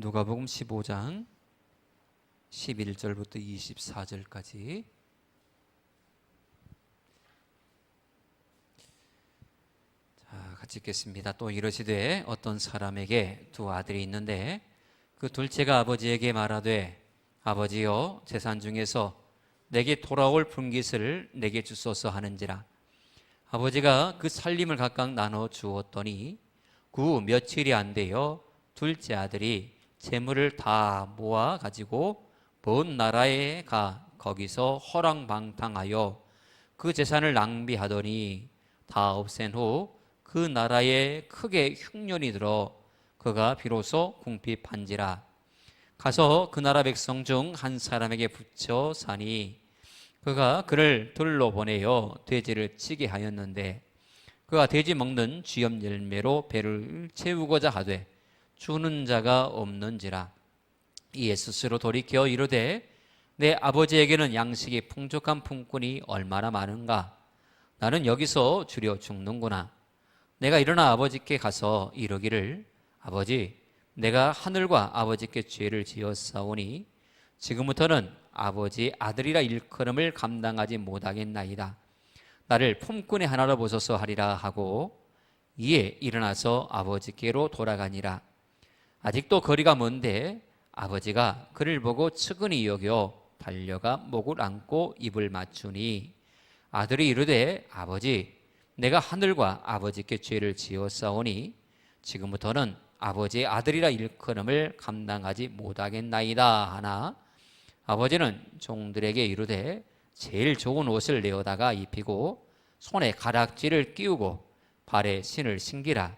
누가복음 15장 11절부터 24절까지. 자, 같이 읽겠습니다. 또 이르시되 어떤 사람에게 두 아들이 있는데 그 둘째가 아버지에게 말하되 아버지여 재산 중에서 내게 돌아올 분깃을 내게 주소서 하는지라. 아버지가 그 살림을 각각 나눠 주었더니 그 며칠이 안 되어 둘째 아들이 재물을 다 모아 가지고 먼 나라에 가 거기서 허랑방탕하여 그 재산을 낭비하더니 다 없앤 후 그 나라에 크게 흉년이 들어 그가 비로소 궁핍한지라. 가서 그 나라 백성 중 한 사람에게 붙여 사니 그가 그를 들로 보내어 돼지를 치게 하였는데 그가 돼지 먹는 쥐염 열매로 배를 채우고자 하되 주는 자가 없는지라. 이에 스스로 돌이켜 이르되 내 아버지에게는 양식이 풍족한 품꾼이 얼마나 많은가. 나는 여기서 주려 죽는구나. 내가 일어나 아버지께 가서 이르기를 아버지 내가 하늘과 아버지께 죄를 지었사오니 지금부터는 아버지 아들이라 일컬음을 감당하지 못하겠나이다. 나를 품꾼의 하나로 보소서 하리라 하고 이에 일어나서 아버지께로 돌아가니라. 아직도 거리가 먼데 아버지가 그를 보고 측은히 여겨 달려가 목을 안고 입을 맞추니 아들이 이르되 아버지 내가 하늘과 아버지께 죄를 지었사오니 지금부터는 아버지의 아들이라 일컬음을 감당하지 못하겠나이다 하나 아버지는 종들에게 이르되 제일 좋은 옷을 내어다가 입히고 손에 가락지를 끼우고 발에 신을 신기라.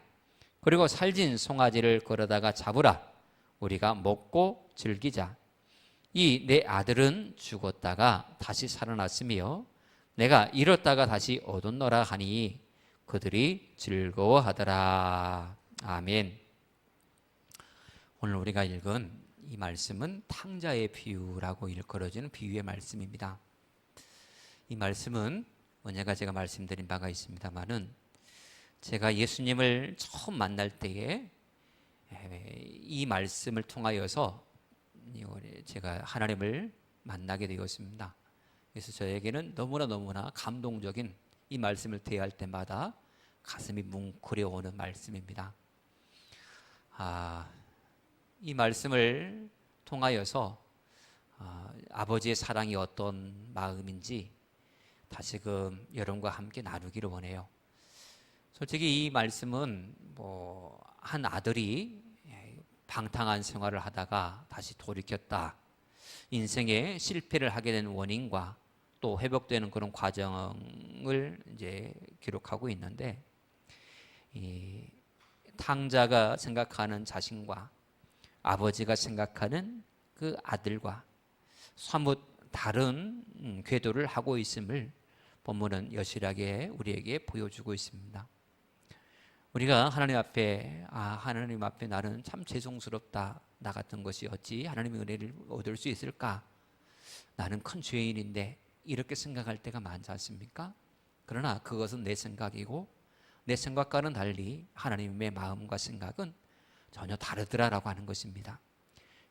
그리고 살진 송아지를 끌어다가 잡으라. 우리가 먹고 즐기자. 이 내 아들은 죽었다가 다시 살아났으며 내가 잃었다가 다시 얻었노라 하니 그들이 즐거워하더라. 아멘. 오늘 우리가 읽은 이 말씀은 탕자의 비유라고 일컬어지는 비유의 말씀입니다. 이 말씀은 언젠가 제가 말씀드린 바가 있습니다만은 제가 예수님을 처음 만날 때에 이 말씀을 통하여서 제가 하나님을 만나게 되었습니다. 그래서 저에게는 너무나 감동적인 이 말씀을 대할 때마다 가슴이 뭉클해오는 말씀입니다. 이 말씀을 통하여서 아버지의 사랑이 어떤 마음인지 다시금 여러분과 함께 나누기를 원해요. 솔직히 이 말씀은 한 아들이 방탕한 생활을 하다가 다시 돌이켰다. 인생에 실패를 하게 된 원인과 또 회복되는 그런 과정을 이제 기록하고 있는데 이 탕자가 생각하는 자신과 아버지가 생각하는 그 아들과 사뭇 다른 궤도를 하고 있음을 본문은 여실하게 우리에게 보여주고 있습니다. 우리가 하나님 앞에 나는 참 죄송스럽다. 나 같은 것이 어찌 하나님의 은혜를 얻을 수 있을까? 나는 큰 죄인인데 이렇게 생각할 때가 많지 않습니까? 그러나 그것은 내 생각이고 내 생각과는 달리 하나님의 마음과 생각은 전혀 다르더라라고 하는 것입니다.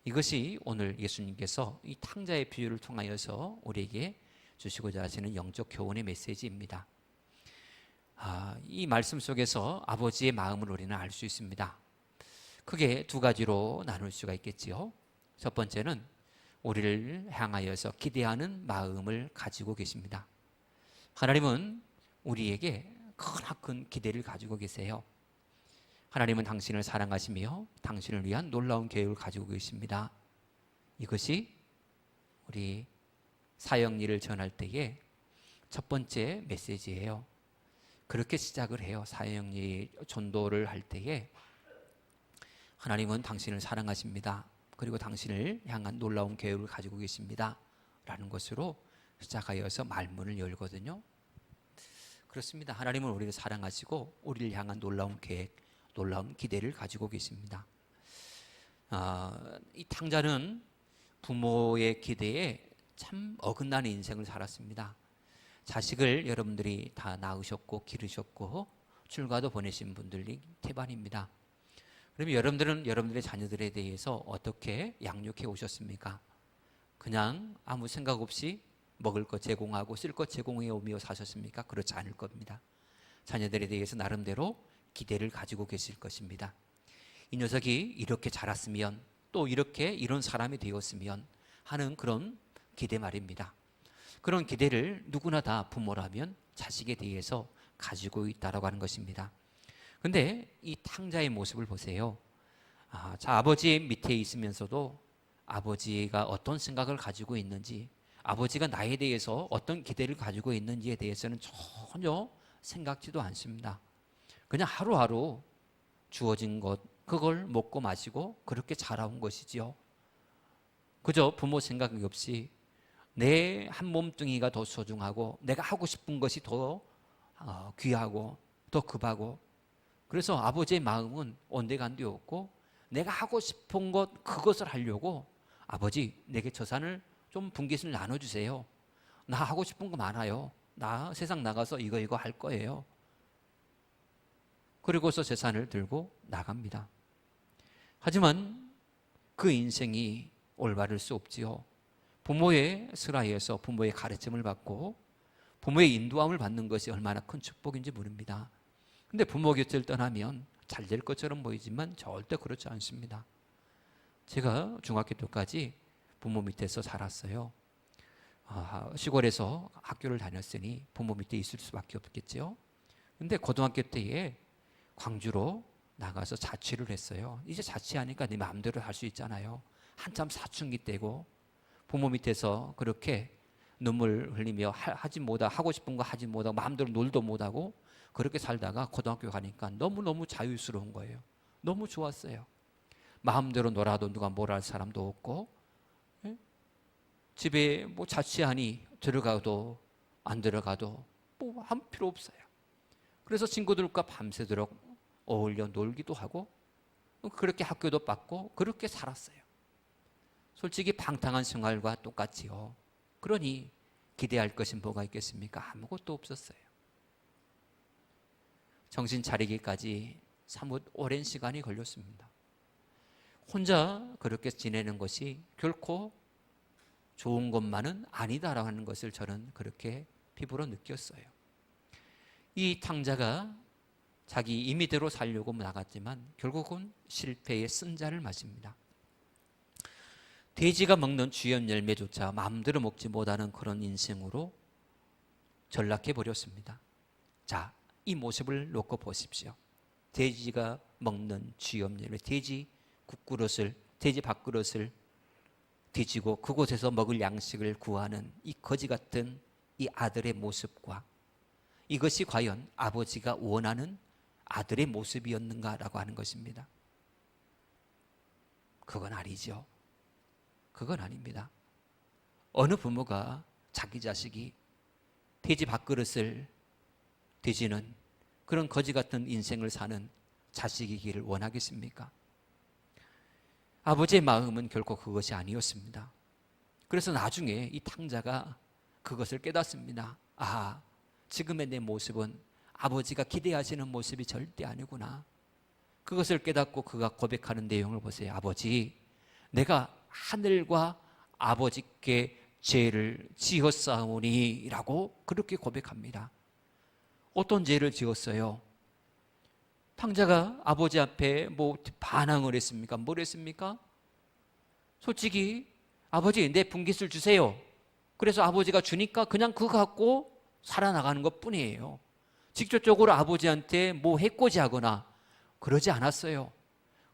이것이 오늘 예수님께서 이 탕자의 비유를 통하여서 우리에게 주시고자 하시는 영적 교훈의 메시지입니다. 이 말씀 속에서 아버지의 마음을 우리는 알 수 있습니다. 크게 두 가지로 나눌 수가 있겠지요. 첫 번째는 우리를 향하여서 기대하는 마음을 가지고 계십니다. 하나님은 우리에게 크나큰 기대를 가지고 계세요. 하나님은 당신을 사랑하시며 당신을 위한 놀라운 계획을 가지고 계십니다. 이것이 우리 사형리를 전할 때의 첫 번째 메시지예요. 그렇게 시작을 해요. 사형리 전도를 할 때에 하나님은 당신을 사랑하십니다. 그리고 당신을 향한 놀라운 계획을 가지고 계십니다. 라는 것으로 시작하여서 말문을 열거든요. 그렇습니다. 하나님은 우리를 사랑하시고 우리를 향한 놀라운 계획, 놀라운 기대를 가지고 계십니다. 이 탕자는 부모의 기대에 참 어긋나는 인생을 살았습니다. 자식을 여러분들이 다 낳으셨고 기르셨고 출가도 보내신 분들이 태반입니다. 그러면 여러분들은 여러분들의 자녀들에 대해서 어떻게 양육해 오셨습니까? 그냥 아무 생각 없이 먹을 것 제공하고 쓸 것 제공해 오며 사셨습니까? 그렇지 않을 겁니다. 자녀들에 대해서 나름대로 기대를 가지고 계실 것입니다. 이 녀석이 이렇게 자랐으면, 또 이렇게 이런 사람이 되었으면 하는 그런 기대 말입니다. 그런 기대를 누구나 다 부모라면 자식에 대해서 가지고 있다라고 하는 것입니다. 근데 이 탕자의 모습을 보세요. 아버지 밑에 있으면서도 아버지가 어떤 생각을 가지고 있는지, 아버지가 나에 대해서 어떤 기대를 가지고 있는지에 대해서는 전혀 생각지도 않습니다. 그냥 하루하루 주어진 것, 그걸 먹고 마시고 그렇게 자라온 것이지요. 그저 부모 생각 없이 내 한 몸뚱이가 더 소중하고 내가 하고 싶은 것이 더 귀하고 더 급하고, 그래서 아버지의 마음은 온데간데 없고 내가 하고 싶은 것 그것을 하려고, 아버지 내게 저산을 좀 분깃을 나눠주세요. 나 하고 싶은 거 많아요. 나 세상 나가서 이거 할 거예요. 그리고서 재산을 들고 나갑니다. 하지만 그 인생이 올바를 수 없지요. 부모의 슬하에서 부모의 가르침을 받고 부모의 인도함을 받는 것이 얼마나 큰 축복인지 모릅니다. 근데 부모 곁을 떠나면 잘 될 것처럼 보이지만 절대 그렇지 않습니다. 제가 중학교 때까지 부모 밑에서 자랐어요. 시골에서 학교를 다녔으니 부모 밑에 있을 수밖에 없겠죠. 근데 고등학교 때에 광주로 나가서 자취를 했어요. 이제 자취하니까 네 마음대로 할 수 있잖아요. 한참 사춘기 때고 부모 밑에서 그렇게 눈물 흘리며 하고 싶은 거 하지 못하고 마음대로 놀도 못하고 그렇게 살다가 고등학교 가니까 너무너무 자유스러운 거예요. 너무 좋았어요. 마음대로 놀아도 누가 뭘 할 사람도 없고, 집에 뭐 자취하니 들어가도 안 들어가도 뭐 한 필요 없어요. 그래서 친구들과 밤새도록 어울려 놀기도 하고 그렇게 학교도 받고 그렇게 살았어요. 솔직히 방탕한 생활과 똑같지요. 그러니 기대할 것이 뭐가 있겠습니까? 아무것도 없었어요. 정신 차리기까지 사뭇 오랜 시간이 걸렸습니다. 혼자 그렇게 지내는 것이 결코 좋은 것만은 아니다라고 하는 것을 저는 그렇게 피부로 느꼈어요. 이 탕자가 자기 임의대로 살려고 나갔지만 결국은 실패의 쓴자를 마십니다. 돼지가 먹는 주연 열매조차 마음대로 먹지 못하는 그런 인생으로 전락해 버렸습니다. 자, 이 모습을 놓고 보십시오. 돼지가 먹는 주연 열매, 돼지 밥그릇을 뒤지고 그곳에서 먹을 양식을 구하는 이 거지 같은 이 아들의 모습과, 이것이 과연 아버지가 원하는 아들의 모습이었는가라고 하는 것입니다. 그건 아니죠. 그건 아닙니다. 어느 부모가 자기 자식이 돼지 밥그릇을 뒤지는 그런 거지 같은 인생을 사는 자식이기를 원하겠습니까? 아버지의 마음은 결코 그것이 아니었습니다. 그래서 나중에 이 탕자가 그것을 깨닫습니다. 지금의 내 모습은 아버지가 기대하시는 모습이 절대 아니구나. 그것을 깨닫고 그가 고백하는 내용을 보세요. 아버지, 내가 하늘과 아버지께 죄를 지었사오니 라고 그렇게 고백합니다. 어떤 죄를 지었어요? 탕자가 아버지 앞에 반항을 했습니까? 뭘 했습니까? 솔직히 아버지 내 분깃을 주세요. 그래서 아버지가 주니까 그냥 그거 갖고 살아나가는 것 뿐이에요. 직접적으로 아버지한테 해코지하거나 그러지 않았어요.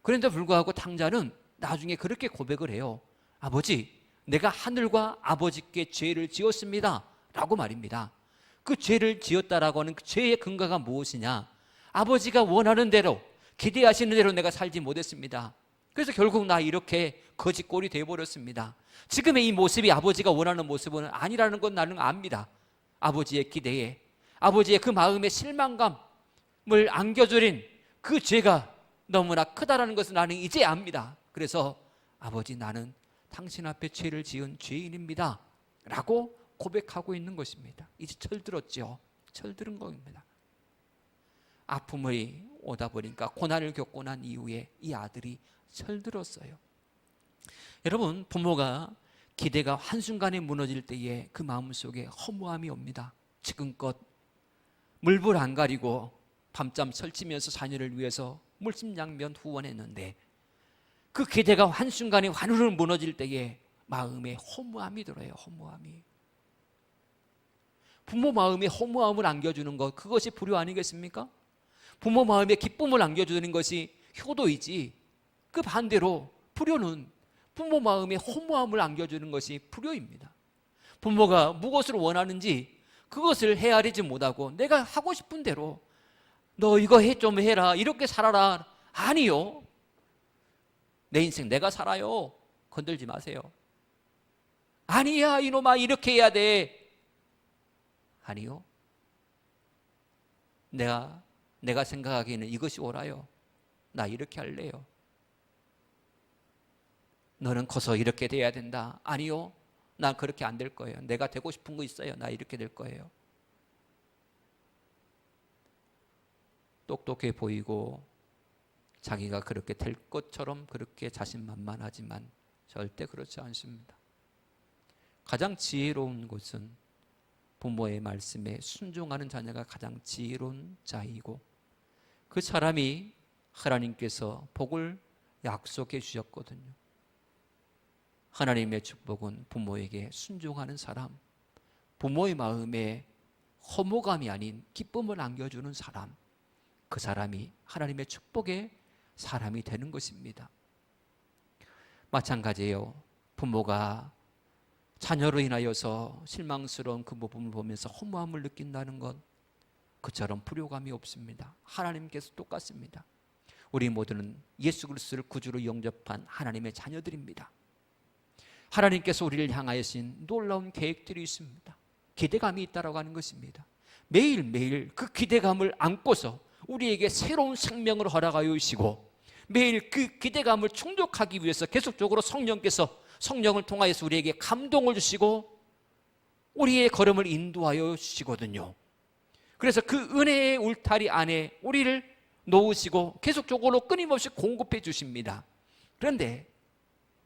그런데 불구하고 탕자는 나중에 그렇게 고백을 해요. 아버지, 내가 하늘과 아버지께 죄를 지었습니다 라고 말입니다. 그 죄를 지었다라고 하는 그 죄의 근거가 무엇이냐? 아버지가 원하는 대로, 기대하시는 대로 내가 살지 못했습니다. 그래서 결국 나 이렇게 거지꼴이 되어버렸습니다. 지금의 이 모습이 아버지가 원하는 모습은 아니라는 건 나는 압니다. 아버지의 기대에, 아버지의 그 마음의 실망감을 안겨주린 그 죄가 너무나 크다라는 것을 나는 이제 압니다. 그래서 아버지, 나는 당신 앞에 죄를 지은 죄인입니다 라고 고백하고 있는 것입니다. 이제 철들었죠. 철들은 겁니다. 아픔의 오다 보니까 고난을 겪고 난 이후에 이 아들이 철들었어요. 여러분, 부모가 기대가 한순간에 무너질 때에 그 마음속에 허무함이 옵니다. 지금껏 물불 안 가리고 밤잠 설치면서 자녀를 위해서 물심양면 후원했는데 그 기대가 한순간에 환우를 무너질 때에 마음에 허무함이 들어요. 허무함이. 부모 마음에 허무함을 안겨주는 것, 그것이 불효 아니겠습니까? 부모 마음에 기쁨을 안겨주는 것이 효도이지, 그 반대로 불효는 부모 마음에 허무함을 안겨주는 것이 불효입니다. 부모가 무엇을 원하는지 그것을 헤아리지 못하고 내가 하고 싶은 대로 너 이거 좀 해라, 이렇게 살아라. 아니요, 내 인생 내가 살아요. 건들지 마세요. 아니야 이놈아, 이렇게 해야 돼. 아니요, 내가 생각하기에는 이것이 옳아요. 나 이렇게 할래요. 너는 커서 이렇게 돼야 된다. 아니요, 난 그렇게 안 될 거예요. 내가 되고 싶은 거 있어요. 나 이렇게 될 거예요. 똑똑해 보이고 자기가 그렇게 될 것처럼 그렇게 자신만만하지만 절대 그렇지 않습니다. 가장 지혜로운 것은 부모의 말씀에 순종하는 자녀가 가장 지혜로운 자이고, 그 사람이 하나님께서 복을 약속해 주셨거든요. 하나님의 축복은 부모에게 순종하는 사람, 부모의 마음에 허무감이 아닌 기쁨을 안겨주는 사람, 그 사람이 하나님의 축복의 사람이 되는 것입니다. 마찬가지예요. 부모가 자녀로 인하여서 실망스러운 그 부분을 보면서 허무함을 느낀다는 것, 그처럼 불효감이 없습니다. 하나님께서 똑같습니다. 우리 모두는 예수 그리스도를 구주로 영접한 하나님의 자녀들입니다. 하나님께서 우리를 향하신 놀라운 계획들이 있습니다. 기대감이 있다라고 하는 것입니다. 매일매일 그 기대감을 안고서 우리에게 새로운 생명을 허락하여 주시고, 매일 그 기대감을 충족하기 위해서 계속적으로 성령을 통하여서 우리에게 감동을 주시고 우리의 걸음을 인도하여 주시거든요. 그래서 그 은혜의 울타리 안에 우리를 놓으시고 계속적으로 끊임없이 공급해 주십니다. 그런데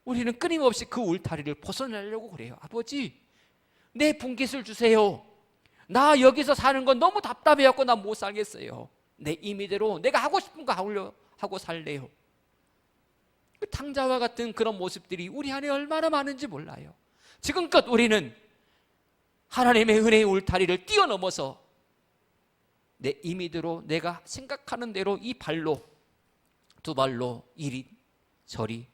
우리는 끊임없이 그 울타리를 벗어나려고 그래요. 아버지, 내 분깃을 주세요. 나 여기서 사는 건 너무 답답해갖고 나 못 살겠어요. 내 임의대로 내가 하고 싶은 거 하고 살래요. 그 탕자와 같은 그런 모습들이 우리 안에 얼마나 많은지 몰라요. 지금껏 우리는 하나님의 은혜의 울타리를 뛰어넘어서 내 임의대로 내가 생각하는 대로 이 발로 두 발로 이리 저리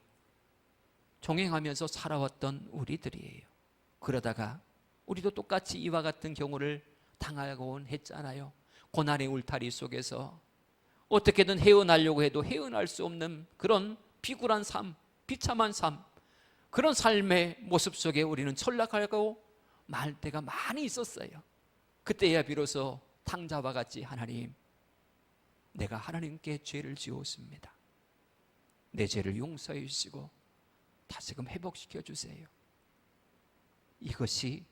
종행하면서 살아왔던 우리들이에요. 그러다가 우리도 똑같이 이와 같은 경우를 당하곤 했잖아요. 고난의 울타리 속에서 어떻게든 헤어나려고 해도 헤어날 수 없는 그런 비굴한 삶, 비참한 삶, 그런 삶의 모습 속에 우리는 전락하고 말 때가 많이 있었어요. 그때야 비로소 탕자와 같이 하나님, 내가 하나님께 죄를 지었습니다. 내 죄를 용서해 주시고 다시금 회복시켜 주세요. 이것이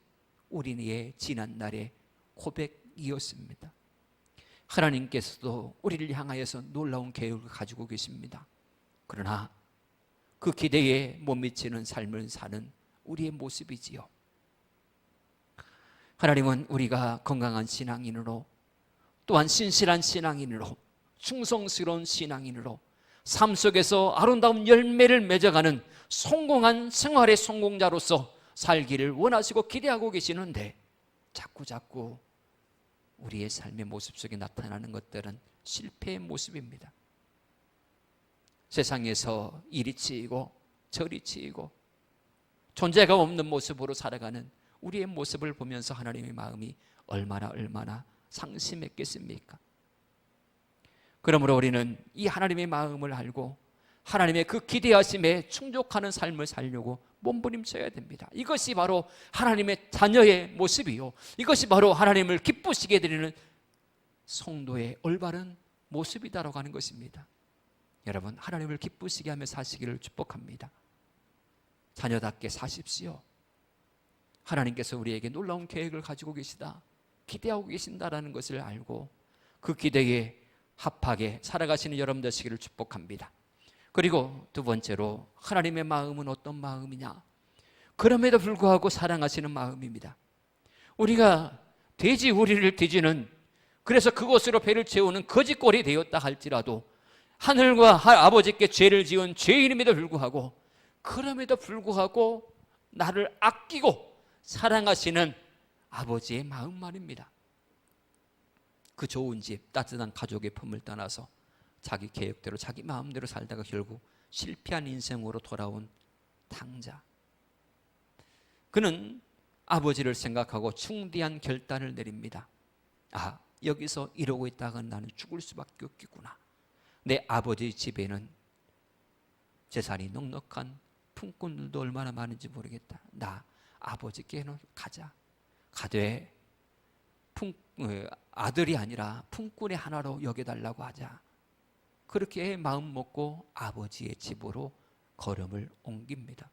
우리의 지난날의 고백이었습니다. 하나님께서도 우리를 향하여서 놀라운 계획을 가지고 계십니다. 그러나 그 기대에 못 미치는 삶을 사는 우리의 모습이지요. 하나님은 우리가 건강한 신앙인으로, 또한 신실한 신앙인으로, 충성스러운 신앙인으로 삶 속에서 아름다운 열매를 맺어가는 성공한 생활의 성공자로서 살기를 원하시고 기대하고 계시는데, 자꾸 우리의 삶의 모습 속에 나타나는 것들은 실패의 모습입니다. 세상에서 이리 치이고 저리 치이고 존재가 없는 모습으로 살아가는 우리의 모습을 보면서 하나님의 마음이 얼마나 상심했겠습니까? 그러므로 우리는 이 하나님의 마음을 알고 하나님의 그 기대하심에 충족하는 삶을 살려고 몸부림쳐야 됩니다. 이것이 바로 하나님의 자녀의 모습이요, 이것이 바로 하나님을 기쁘시게 드리는 성도의 올바른 모습이다라고 하는 것입니다. 여러분, 하나님을 기쁘시게 하며 사시기를 축복합니다. 자녀답게 사십시오. 하나님께서 우리에게 놀라운 계획을 가지고 계시다, 기대하고 계신다라는 것을 알고 그 기대에 합하게 살아가시는 여러분 되시기를 축복합니다. 그리고 두 번째로 하나님의 마음은 어떤 마음이냐? 그럼에도 불구하고 사랑하시는 마음입니다. 우리가 돼지 우리를 뒤지는, 그래서 그것으로 배를 채우는 거짓골이 되었다 할지라도 하늘과 아버지께 죄를 지은 죄인임에도 불구하고, 그럼에도 불구하고 나를 아끼고 사랑하시는 아버지의 마음 말입니다. 그 좋은 집, 따뜻한 가족의 품을 떠나서 자기 계획대로 자기 마음대로 살다가 결국 실패한 인생으로 돌아온 탕자. 그는 아버지를 생각하고 충디한 결단을 내립니다. 아, 여기서 이러고 있다가 나는 죽을 수밖에 없겠구나. 내 아버지 집에는 재산이 넉넉한 품꾼들도 얼마나 많은지 모르겠다. 나 아버지께는 가자. 가되 아들이 아니라 품꾼의 하나로 여겨달라고 하자. 그렇게 마음 먹고 아버지의 집으로 걸음을 옮깁니다.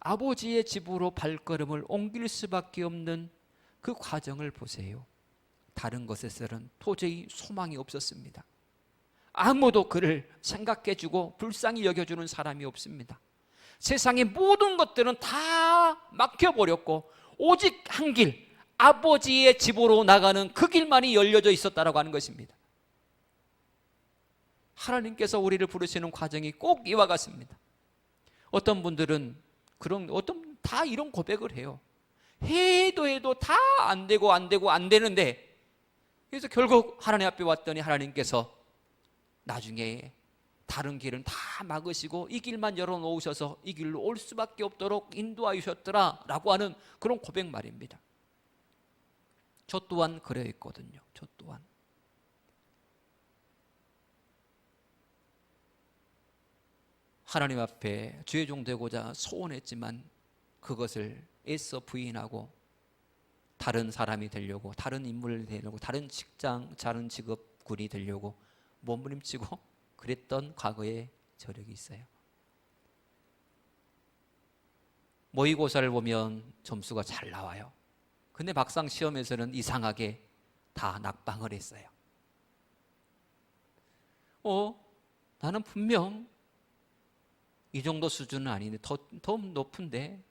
아버지의 집으로 발걸음을 옮길 수밖에 없는 그 과정을 보세요. 다른 것에서는 도저히 소망이 없었습니다. 아무도 그를 생각해주고 불쌍히 여겨주는 사람이 없습니다. 세상의 모든 것들은 다 막혀버렸고 오직 한 길, 아버지의 집으로 나가는 그 길만이 열려져 있었다라고 하는 것입니다. 하나님께서 우리를 부르시는 과정이 꼭 이와 같습니다. 어떤 분들은 다 이런 고백을 해요. 해도 다 안 되는데, 그래서 결국 하나님 앞에 왔더니 하나님께서 나중에 다른 길은 다 막으시고 이 길만 열어놓으셔서 이 길로 올 수밖에 없도록 인도하셨더라 라고 하는 그런 고백 말입니다. 저 또한 그래 있거든요. 저 또한. 하나님 앞에 주의 종 되고자 소원했지만 그것을 애써 부인하고 다른 사람이 되려고, 다른 인물이 되려고, 다른 직장, 다른 직업군이 되려고 몸부림치고 그랬던 과거의 저력이 있어요. 모의고사를 보면 점수가 잘 나와요. 근데 막상 시험에서는 이상하게 다 낙방을 했어요. 나는 분명 이 정도 수준은 아닌데 더 높은데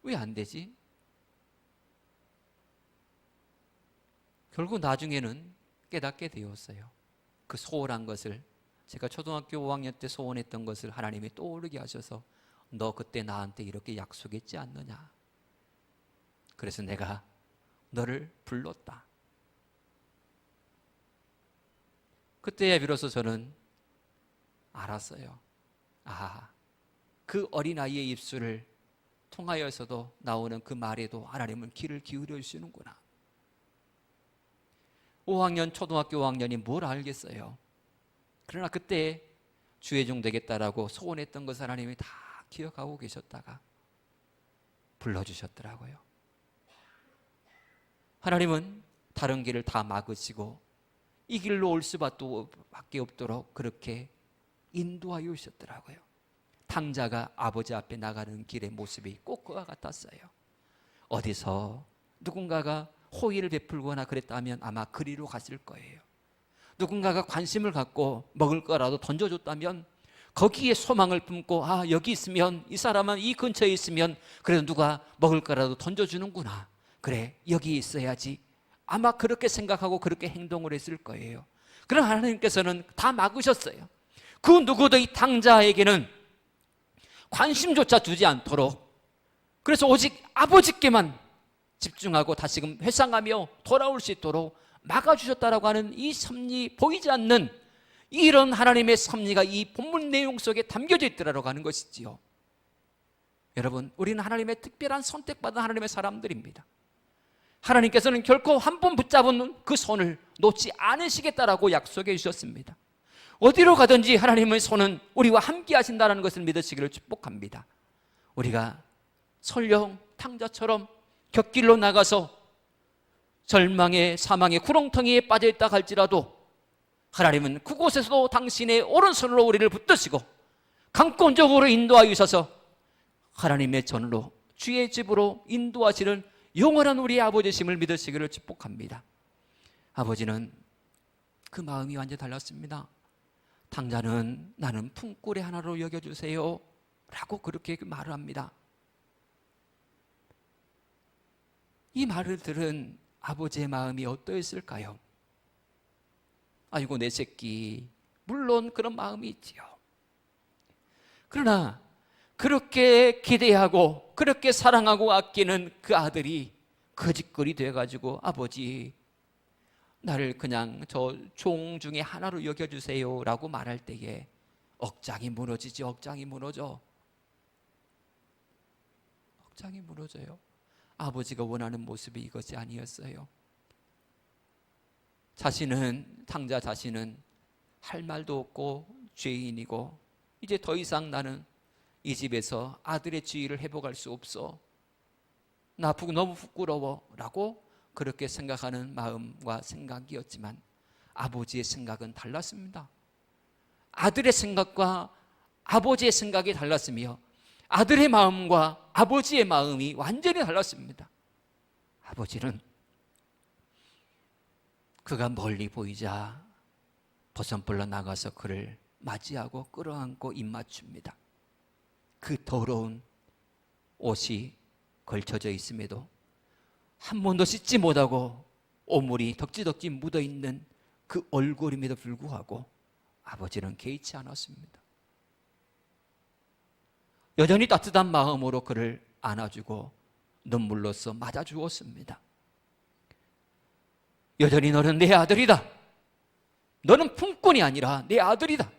왜 안 되지? 결국 나중에는 깨닫게 되었어요. 그 소홀한 것을, 제가 초등학교 5학년 때 소원했던 것을 하나님이 떠오르게 하셔서 너 그때 나한테 이렇게 약속했지 않느냐. 그래서 내가 너를 불렀다. 그때야 비로소 저는 알았어요. 그 어린아이의 입술을 통하여서도 나오는 그 말에도 하나님은 귀를 기울여 주시는구나. 5학년, 초등학교 5학년이 뭘 알겠어요. 그러나 그때 주의 종 되겠다라고 소원했던 것을 하나님이 다 기억하고 계셨다가 불러주셨더라고요. 하나님은 다른 길을 다 막으시고 이 길로 올 수밖에 없도록 그렇게 인도하여 주셨더라고요. 탕자가 아버지 앞에 나가는 길의 모습이 꼭 그와 같았어요. 어디서 누군가가 호의를 베풀거나 그랬다면 아마 그리로 갔을 거예요. 누군가가 관심을 갖고 먹을 거라도 던져줬다면 거기에 소망을 품고 여기 있으면, 이 사람은 이 근처에 있으면 그래도 누가 먹을 거라도 던져주는구나, 그래 여기 있어야지, 아마 그렇게 생각하고 그렇게 행동을 했을 거예요. 그러나 하나님께서는 다 막으셨어요. 그 누구도 이 탕자에게는 관심조차 두지 않도록, 그래서 오직 아버지께만 집중하고 다시금 회상하며 돌아올 수 있도록 막아주셨다라고 하는 이 섭리, 보이지 않는 이런 하나님의 섭리가 이 본문 내용 속에 담겨져 있더라고 하는 것이지요. 여러분, 우리는 하나님의 특별한 선택받은 하나님의 사람들입니다. 하나님께서는 결코 한 번 붙잡은 그 손을 놓지 않으시겠다라고 약속해 주셨습니다. 어디로 가든지 하나님의 손은 우리와 함께 하신다는 것을 믿으시기를 축복합니다. 우리가 설령 탕자처럼 곁길로 나가서 절망의 사망의 구렁텅이에 빠져있다 할지라도 하나님은 그곳에서도 당신의 오른손으로 우리를 붙드시고 강권적으로 인도하여 주셔서 하나님의 전으로, 주의 집으로 인도하시는 영원한 우리의 아버지심을 믿으시기를 축복합니다. 아버지는 그 마음이 완전히 달랐습니다. 탕자는 나는 품꾼의 하나로 여겨주세요 라고 그렇게 말을 합니다. 이 말을 들은 아버지의 마음이 어떠했을까요? 아이고 내 새끼, 물론 그런 마음이 있지요. 그러나 그렇게 기대하고 그렇게 사랑하고 아끼는 그 아들이 거짓거리 돼가지고 아버지 나를 그냥 저 종 중에 하나로 여겨주세요 라고 말할 때에 억장이 무너지지. 억장이 무너져요. 아버지가 원하는 모습이 이것이 아니었어요. 탕자 자신은 할 말도 없고 죄인이고 이제 더 이상 나는 이 집에서 아들의 지위를 회복할 수 없어. 나 너무 부끄러워 라고 그렇게 생각하는 마음과 생각이었지만 아버지의 생각은 달랐습니다. 아들의 생각과 아버지의 생각이 달랐으며 아들의 마음과 아버지의 마음이 완전히 달랐습니다. 아버지는 그가 멀리 보이자 버선벌러 나가서 그를 맞이하고 끌어안고 입맞춥니다. 그 더러운 옷이 걸쳐져 있음에도 한 번도 씻지 못하고 오물이 덕지덕지 묻어있는 그 얼굴임에도 불구하고 아버지는 개의치 않았습니다. 여전히 따뜻한 마음으로 그를 안아주고 눈물로써 맞아주었습니다. 여전히 너는 내 아들이다. 너는 품꾼이 아니라 내 아들이다.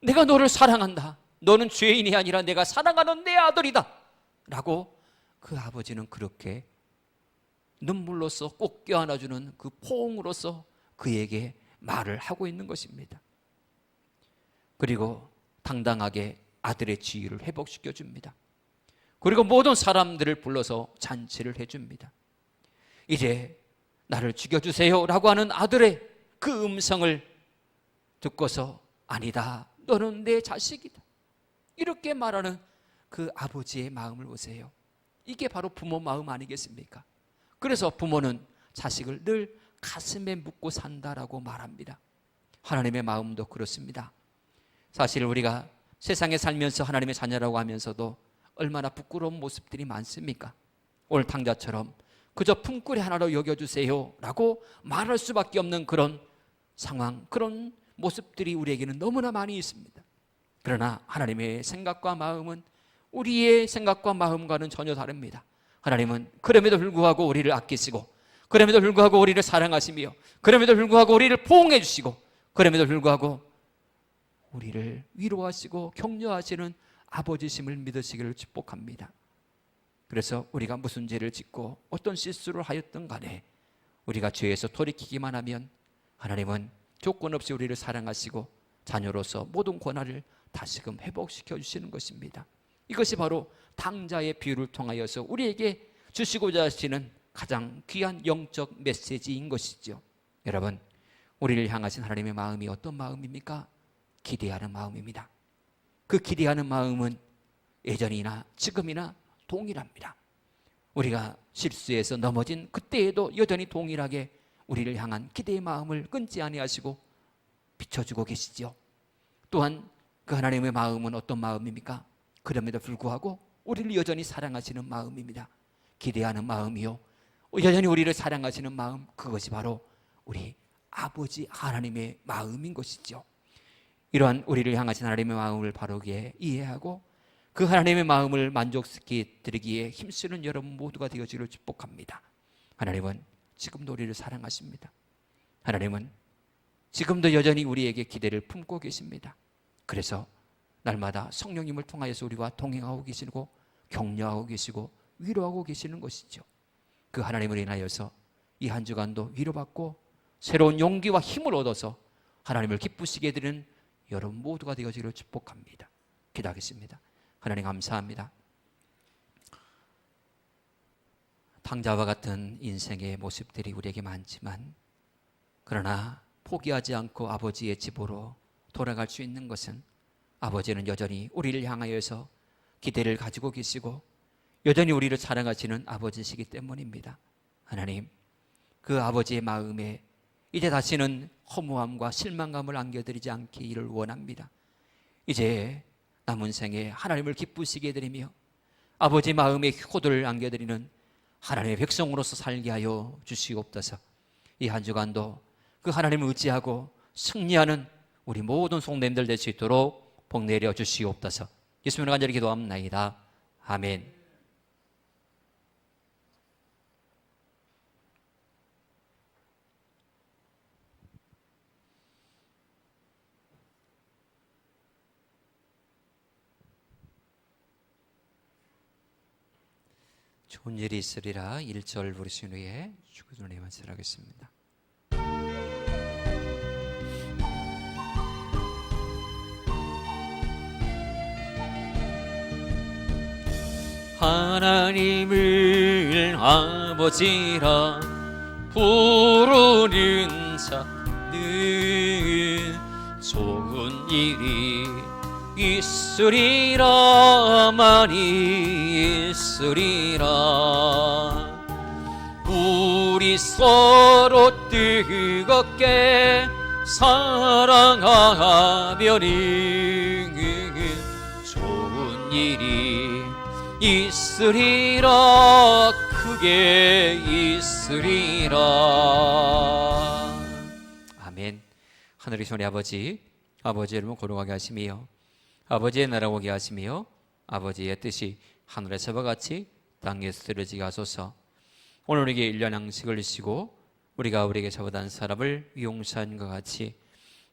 내가 너를 사랑한다. 너는 죄인이 아니라 내가 사랑하는 내 아들이다 라고 그 아버지는 그렇게 눈물로써 꼭 껴안아주는 그 포옹으로써 그에게 말을 하고 있는 것입니다. 그리고 당당하게 아들의 지위를 회복시켜 줍니다. 그리고 모든 사람들을 불러서 잔치를 해줍니다. 이제 나를 죽여주세요 라고 하는 아들의 그 음성을 듣고서 아니다, 너는 내 자식이다 이렇게 말하는 그 아버지의 마음을 보세요. 이게 바로 부모 마음 아니겠습니까? 그래서 부모는 자식을 늘 가슴에 묻고 산다라고 말합니다. 하나님의 마음도 그렇습니다. 사실 우리가 세상에 살면서 하나님의 자녀라고 하면서도 얼마나 부끄러운 모습들이 많습니까? 오늘 탕자처럼 그저 품꾼의 하나로 여겨주세요 라고 말할 수밖에 없는 그런 상황, 그런 모습들이 우리에게는 너무나 많이 있습니다. 그러나 하나님의 생각과 마음은 우리의 생각과 마음과는 전혀 다릅니다. 하나님은 그럼에도 불구하고 우리를 아끼시고 그럼에도 불구하고 우리를 사랑하시며 그럼에도 불구하고 우리를 포옹해 주시고 그럼에도 불구하고 우리를 위로하시고 격려하시는 아버지심을 믿으시기를 축복합니다. 그래서 우리가 무슨 죄를 짓고 어떤 실수를 하였든 간에 우리가 죄에서 돌이키기만 하면 하나님은 조건 없이 우리를 사랑하시고 자녀로서 모든 권한을 다시금 회복시켜 주시는 것입니다. 이것이 바로 탕자의 비유를 통하여서 우리에게 주시고자 하시는 가장 귀한 영적 메시지인 것이죠. 여러분, 우리를 향하신 하나님의 마음이 어떤 마음입니까? 기대하는 마음입니다. 그 기대하는 마음은 예전이나 지금이나 동일합니다. 우리가 실수해서 넘어진 그때에도 여전히 동일하게 우리를 향한 기대의 마음을 끊지 아니하시고 비춰주고 계시죠. 또한 그 하나님의 마음은 어떤 마음입니까? 그럼에도 불구하고 우리를 여전히 사랑하시는 마음입니다. 기대하는 마음이요, 여전히 우리를 사랑하시는 마음, 그것이 바로 우리 아버지 하나님의 마음인 것이죠. 이러한 우리를 향하신 하나님의 마음을 바르게 이해하고 그 하나님의 마음을 만족시키 드리기에 힘쓰는 여러분 모두가 되어지기를 축복합니다. 하나님은 지금도 우리를 사랑하십니다. 하나님은 지금도 여전히 우리에게 기대를 품고 계십니다. 그래서 날마다 성령님을 통하여서 우리와 동행하고 계시고 격려하고 계시고 위로하고 계시는 것이죠. 그 하나님을 인하여서 이 한 주간도 위로받고 새로운 용기와 힘을 얻어서 하나님을 기쁘시게 해드리는 여러분 모두가 되어지기를 축복합니다. 기도하겠습니다. 하나님 감사합니다. 탕자와 같은 인생의 모습들이 우리에게 많지만 그러나 포기하지 않고 아버지의 집으로 돌아갈 수 있는 것은 아버지는 여전히 우리를 향하여서 기대를 가지고 계시고 여전히 우리를 사랑하시는 아버지시기 때문입니다. 하나님, 그 아버지의 마음에 이제 다시는 허무함과 실망감을 안겨드리지 않기를 원합니다. 이제 남은 생에 하나님을 기쁘시게 해드리며 아버지 마음에 효도를 안겨드리는 하나님의 백성으로서 살게 하여 주시옵소서. 이 한 주간도 그 하나님을 의지하고 승리하는 우리 모든 성도님들 될 수 있도록 복 내려 주시옵소서. 예수님으로 간절히 기도합나이다. 아멘. 좋은 일이 있으리라 1절 부르신 후에 주기도를 마치겠습니다. 하나님을 아버지라 부르는 자는 좋은 일이 있으리라 많이 있으리라. 우리 서로 뜨겁게 사랑하면은 좋은 일이 있으리라 크게 있으리라. 아멘. 하늘의 손의 아버지, 아버지의 이름을 거룩하게 하시며 아버지의 나라 오게 하시며 아버지의 뜻이 하늘에서와 같이 땅에서 이루어지게 하소서. 오늘 우리에게 1년 양식을 주시고 우리가 우리에게 잘못한 사람을 용서한 것 같이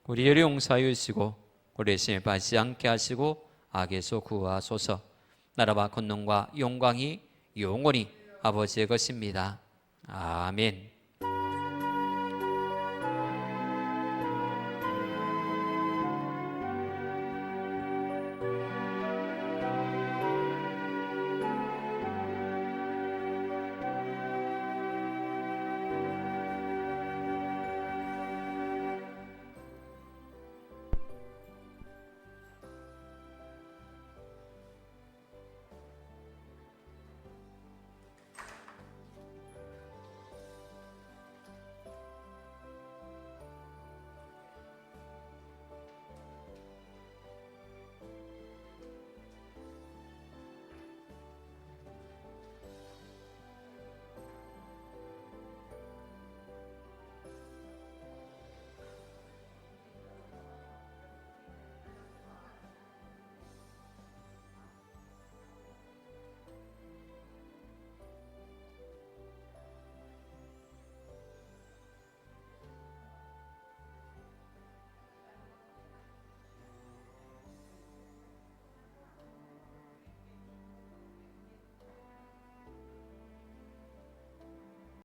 우리를 용서하여 주시고 우리의 심에 빠지지 않게 하시고 악에서 구하소서. 나라와 권능과 영광이 영원히 아버지의 것입니다. 아멘.